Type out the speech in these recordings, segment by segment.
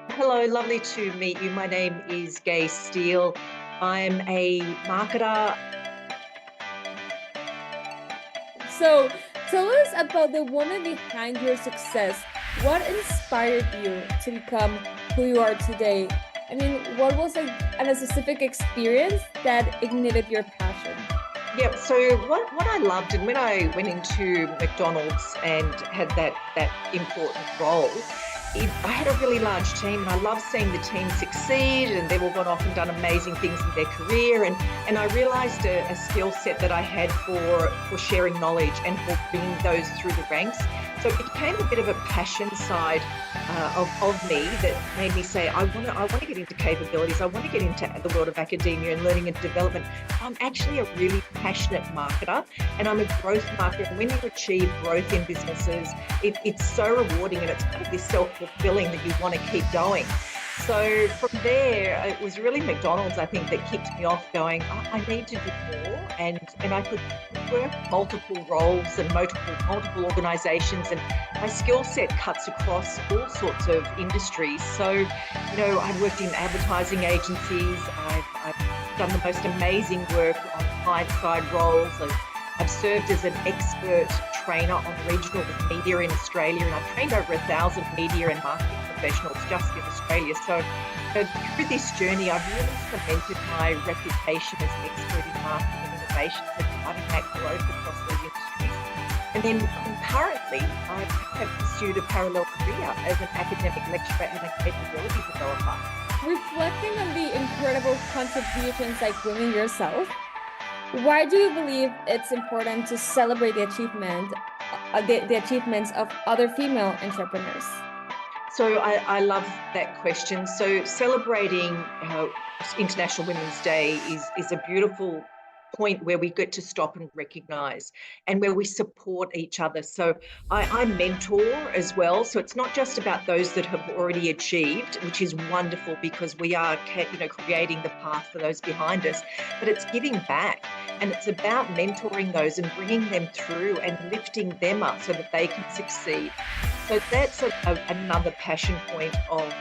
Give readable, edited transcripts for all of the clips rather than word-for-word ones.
Hello, lovely to meet you. My name is Gaye Steel. I'm a marketer. So tell us about the woman behind your success. What inspired you to become who you are today? I mean, what was a specific experience that ignited your passion? Yep. So what I loved, and when I went into McDonald's and had that important role, I had a really large team, and I loved seeing the team succeed, and they've all gone off and done amazing things in their career. And I realised a skill set that I had for sharing knowledge and for bringing those through the ranks. So it became a bit of a passion side of me that made me say, I want to get into capabilities. I want to get into the world of academia and learning and development. I'm actually a really passionate marketer, and I'm a growth marketer. And when you achieve growth in businesses, it's so rewarding, and it's kind of this self-fulfilling that you want to keep going. So from there, it was really McDonald's, I think, that kicked me off going, I need to do more. And I could work multiple roles and multiple organisations, and my skill set cuts across all sorts of industries. So, I've worked in advertising agencies. I've done the most amazing work on client-side roles. I've served as an expert trainer on regional media in Australia, and I've trained over 1,000 media and marketing professionals just in Australia. So through this journey, I've really cemented my reputation as an expert in marketing and innovation and driving that growth across those industries. And then concurrently, I have pursued a parallel career as an academic lecturer and a capability developer. Reflecting on the incredible contributions like women yourself, why do you believe it's important to celebrate the achievements of other female entrepreneurs? So I love that question. So celebrating International Women's Day is a beautiful point where we get to stop and recognise, and where we support each other. So I mentor as well. So it's not just about those that have already achieved, which is wonderful because we are creating the path for those behind us, but it's giving back, and it's about mentoring those and bringing them through and lifting them up so that they can succeed. So that's another passion point of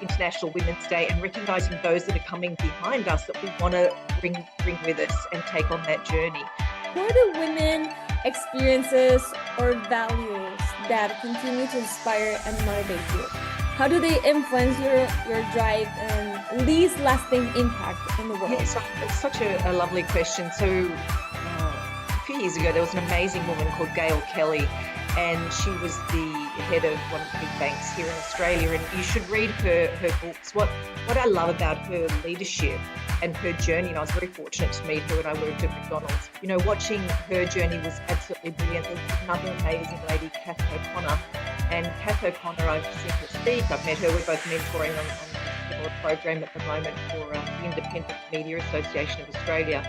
International Women's Day, and recognising those that are coming behind us that we want to bring with us and take on that journey. What are the women experiences or values that continue to inspire and motivate you? How do they influence your drive and least lasting impact in the world? Yes, it's such a lovely question. So a few years ago, there was an amazing woman called Gaye Steel, and she was the head of one of the big banks here in Australia, and you should read her books. What I love about her leadership and her journey, and I was very fortunate to meet her when I worked at McDonald's, watching her journey was absolutely brilliant. There's another amazing lady, Kath O'Connor, and Kath O'Connor, I've seen her speak, I've met her, we're both mentoring on a similar program at the moment for the Independent Media Association of Australia,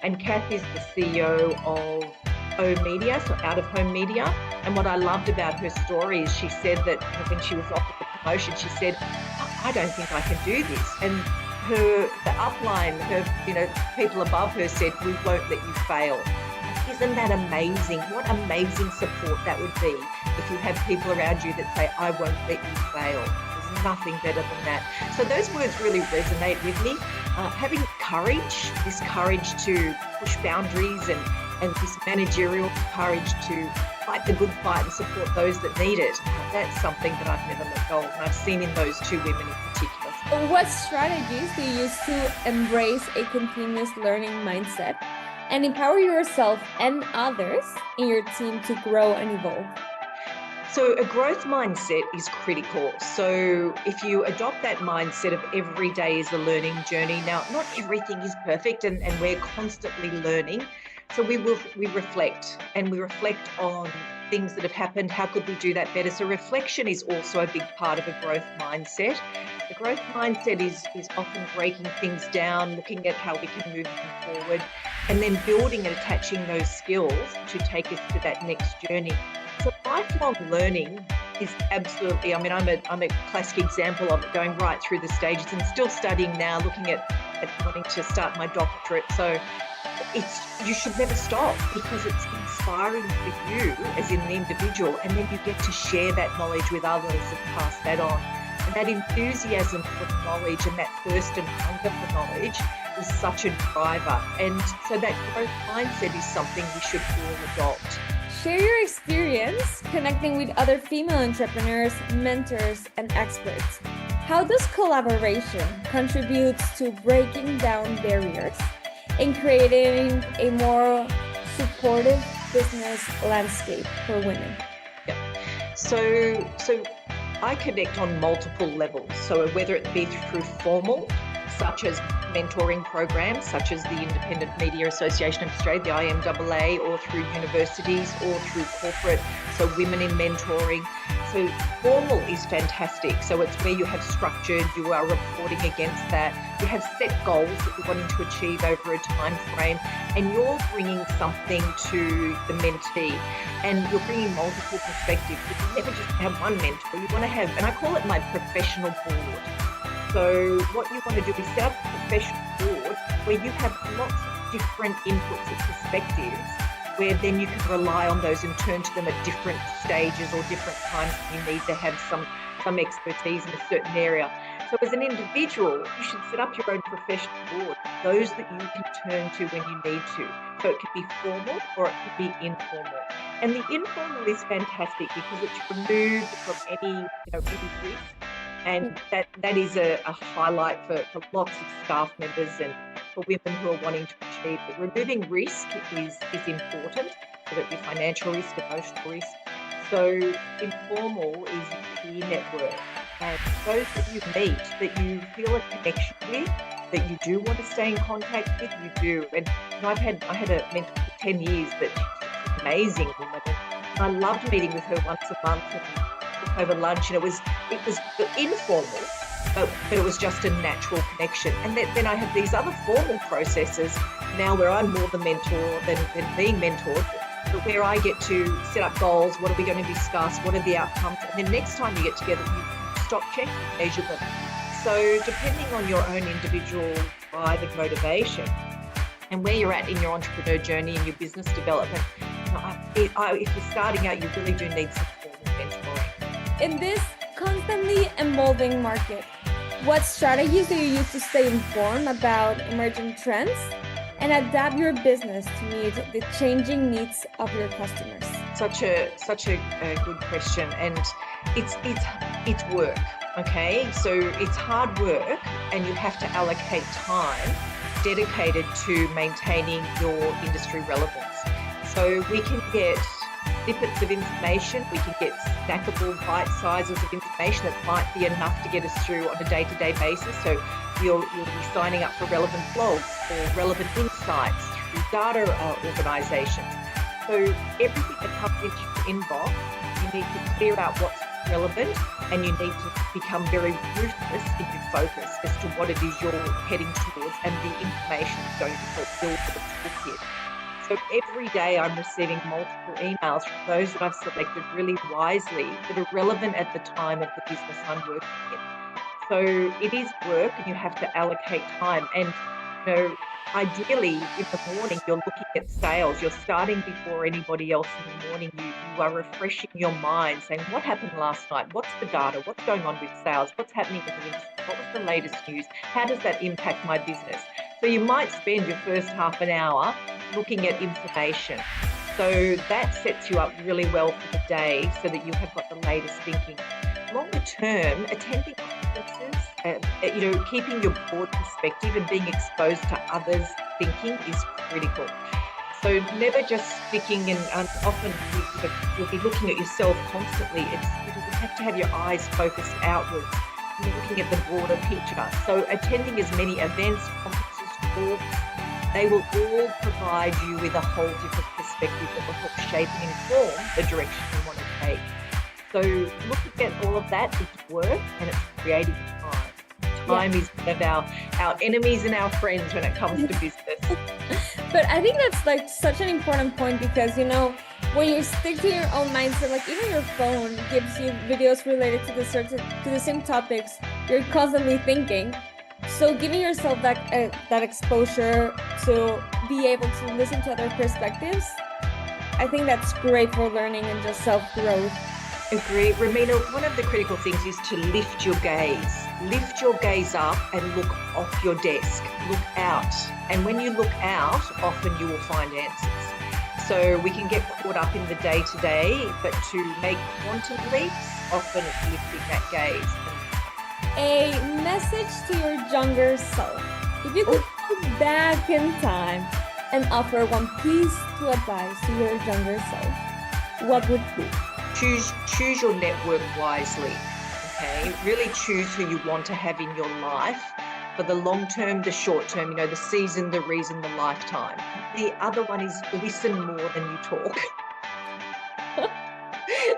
and Kath is the CEO of Media, so out of home media. And what I loved about her story is she said that when she was offered the promotion, she said, I don't think I can do this. And the upline, people above her said, we won't let you fail. Isn't that amazing? What amazing support that would be if you have people around you that say, I won't let you fail. There's nothing better than that. So those words really resonate with me. Having courage, this courage to push boundaries, and this managerial courage to fight the good fight and support those that need it. That's something that I've never let go of, and I've seen in those two women in particular. What strategies do you use to embrace a continuous learning mindset and empower yourself and others in your team to grow and evolve? So a growth mindset is critical. So if you adopt that mindset of every day is a learning journey. Now, not everything is perfect, and we're constantly learning. So we reflect, and we reflect on things that have happened. How could we do that better? So reflection is also a big part of a growth mindset. The growth mindset is often breaking things down, looking at how we can move them forward, and then building and attaching those skills to take us to that next journey. So lifelong learning is absolutely, I'm a classic example of it, going right through the stages and still studying now, looking at wanting to start my doctorate. So you should never stop, because it's inspiring for you as an individual, and then you get to share that knowledge with others and pass that on. And that enthusiasm for knowledge and that thirst and hunger for knowledge is such a driver. And so that growth mindset is something we should all adopt. Share your experience connecting with other female entrepreneurs, mentors, and experts. How does collaboration contribute to breaking down barriers and creating a more supportive business landscape for women? Yeah. So I connect on multiple levels. So whether it be through formal, such as mentoring programs, such as the Independent Media Association of Australia, the IMAA, or through universities, or through corporate, so women in mentoring. So formal is fantastic. So it's where you have structured, you are reporting against that, you have set goals that you're wanting to achieve over a time frame, and you're bringing something to the mentee, and you're bringing multiple perspectives. You never just have one mentor, you want to have, and I call it my professional board. So what you want to do is set up a professional board where you have lots of different inputs and perspectives, where then you can rely on those and turn to them at different stages or different times when you need to have some expertise in a certain area. So as an individual, you should set up your own professional board, those that you can turn to when you need to. So it could be formal or it could be informal. And the informal is fantastic because it's removed from any risk. And that is a highlight for lots of staff members and for women who are wanting to achieve it. Removing risk is important, whether it be financial risk, emotional risk. So informal is your peer network. And those that you meet, that you feel a connection with, that you do want to stay in contact with, you do. And I had a mentor for 10 years that she's an amazing woman. And I loved meeting with her once a month and over lunch, and it was informal, but it was just a natural connection. And then I have these other formal processes now where I'm more the mentor than being mentored, but where I get to set up goals. What are we going to discuss? What are the outcomes? And then next time you get together, you stop, check, measure them. So depending on your own individual drive and motivation and where you're at in your entrepreneur journey and your business development, if you're starting out, you really do need some formal mentoring. In this constantly evolving market, what strategies do you use to stay informed about emerging trends and adapt your business to meet the changing needs of your customers? Such a good question, and it's work. Okay, so it's hard work, and you have to allocate time dedicated to maintaining your industry relevance. So we can get snippets of information, we can get snackable bite sizes of information that might be enough to get us through on a day-to-day basis. So you'll be signing up for relevant blogs or relevant insights through data organisations. So everything that comes into your inbox, you need to clear out what's relevant, and you need to become very ruthless in your focus as to what it is you're heading towards and the information that's going to help build the toolkit. So every day I'm receiving multiple emails from those that I've selected really wisely that are relevant at the time of the business I'm working in. So it is work, and you have to allocate time. And ideally in the morning you're looking at sales. You're starting before anybody else in the morning. You are refreshing your mind, saying what happened last night? What's the data? What's going on with sales? What's happening in the industry? What was the latest news? How does that impact my business? So you might spend your first half an hour looking at information. So that sets you up really well for the day so that you have got the latest thinking. Longer term, attending conferences, keeping your broad perspective and being exposed to others' thinking is critical. So never just sticking in, often you'll be looking at yourself constantly. You have to have your eyes focused outwards. You're looking at the broader picture. So attending as many events, conferences, talks, they will all provide you with a whole different perspective that will help shape and inform the direction you want to take. So looking at all of that is work, and it's creating time. Time is one of our enemies and our friends when it comes to business. But I think that's such an important point, because when you stick to your own mindset, even your phone gives you videos related to the same topics you're constantly thinking. So giving yourself that exposure to be able to listen to other perspectives I think that's great for learning and just self-growth. Agree. Ramina, one of the critical things is to lift your gaze. Lift your gaze up and look off your desk. Look out. And when you look out, often you will find answers. So we can get caught up in the day-to-day, but to make quantum leaps, often it's lifting that gaze. A message to your younger self. If you could go back in time and offer one piece of advice to your younger self, what would it be? Choose your network wisely, okay? Really choose who you want to have in your life for the long term, the short term, the season, the reason, the lifetime. The other one is listen more than you talk.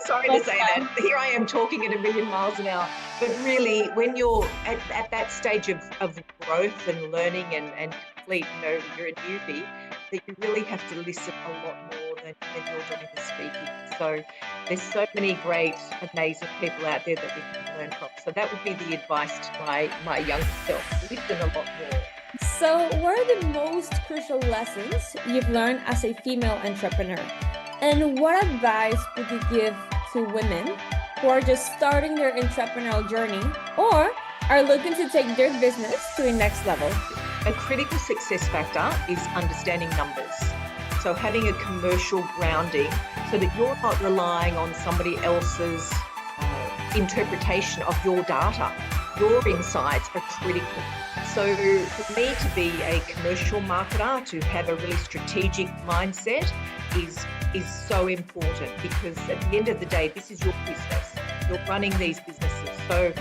Sorry to say that. Here I am talking at 1,000,000 miles an hour. But really, when you're at that stage of growth and learning and complete, you're a newbie, that you really have to listen a lot more than you're doing the speaking. So there's so many great, amazing people out there that we can learn from. So that would be the advice to my younger self. Listen a lot more. So what are the most crucial lessons you've learned as a female entrepreneur? And what advice would you give to women who are just starting their entrepreneurial journey or are looking to take their business to the next level? A critical success factor is understanding numbers. So having a commercial grounding so that you're not relying on somebody else's interpretation of your data. Your insights are critical. So for me to be a commercial marketer, to have a really strategic mindset is so important, because at the end of the day, this is your business. You're running these businesses. So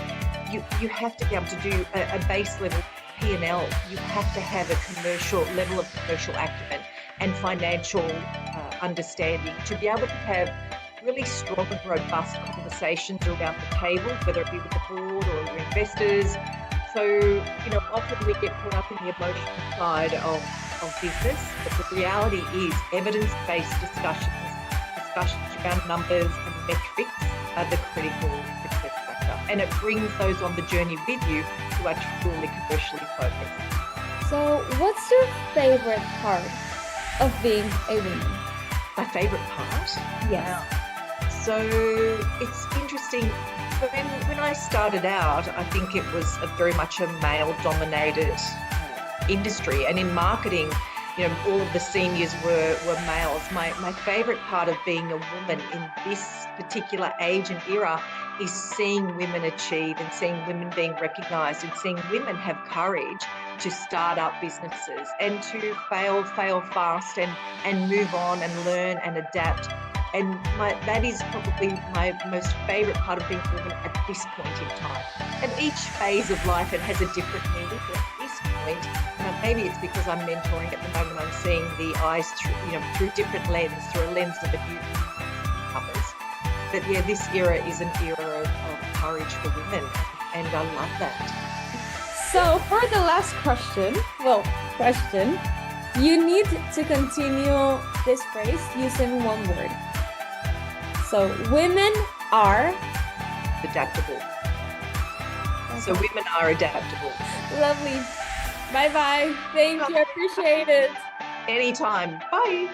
you have to be able to do a base level P&L. You have to have a level of commercial acumen and financial understanding to be able to have really strong and robust conversations around the table, whether it be with the board or your investors. So, often we get caught up in the emotional side of business, but the reality is evidence-based discussions around numbers and metrics are the critical success factor. And it brings those on the journey with you who are truly commercially focused. So what's your favorite part of being a woman? My favorite part? Yes. So it's interesting. When I started out, I think it was very much a male-dominated industry, and in marketing, all of the seniors were males. My favorite part of being a woman in this particular age and era is seeing women achieve and seeing women being recognized and seeing women have courage to start up businesses and to fail fast and move on and learn and adapt. And that is probably my most favorite part of being a woman at this point in time. And each phase of life, it has a different meaning. But at this point, maybe it's because I'm mentoring at the moment, I'm seeing the eyes through different lens, through a lens of a new others. But yeah, this era is an era of courage for women, and I love that. So for the last question, you need to continue this phrase using one word. So women are adaptable. So women are adaptable. Lovely. Bye-bye. Thank you. I appreciate it. Anytime. Bye.